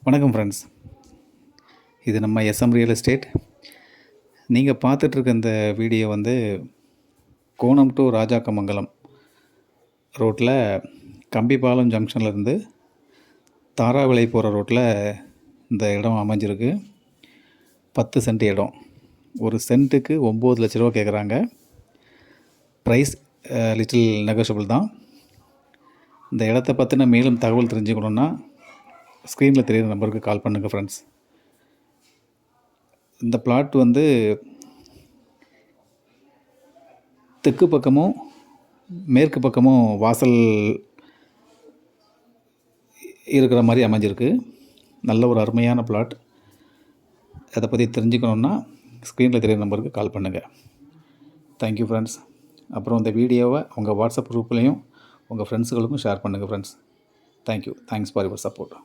வணக்கம் ஃப்ரெண்ட்ஸ். இது நம்ம எஸ்எம் ரியல் எஸ்டேட். நீங்கள் பார்த்துட்ருக்க இந்த வீடியோ கோணம் டு ராஜாக்கமங்கலம் ரோட்டில் கம்பிப்பாலம் ஜங்ஷன்லேருந்து தாராவிளை போகிற ரோட்டில் இந்த இடம் அமைஞ்சிருக்கு. 10 சென்ட் இடம். ஒரு சென்ட்டுக்கு 9 லட்ச ரூபா கேட்குறாங்க. ப்ரைஸ் லிட்டில் நெகோஷியபிள் தான். இந்த இடத்த பற்றின மேலும் தகவல் தெரிஞ்சுக்கணுன்னா ஸ்க்ரீனில் தெரியுற நம்பருக்கு கால் பண்ணுங்கள் ஃப்ரெண்ட்ஸ். இந்த பிளாட் தெற்கு பக்கமும் மேற்கு பக்கமும் வாசல் இருக்கிற மாதிரி அமைஞ்சிருக்கு. நல்ல ஒரு அருமையான பிளாட். அதை பற்றி தெரிஞ்சுக்கணுன்னா ஸ்க்ரீனில் தெரியுற நம்பருக்கு கால் பண்ணுங்கள். Thank you friends. அப்புறம் இந்த வீடியோவை உங்கள் வாட்ஸ்அப் குரூப்லேயும் உங்கள் ஃப்ரெண்ட்ஸுகளுக்கும் ஷேர் பண்ணுங்கள் friends. Thank you. Thanks for your support.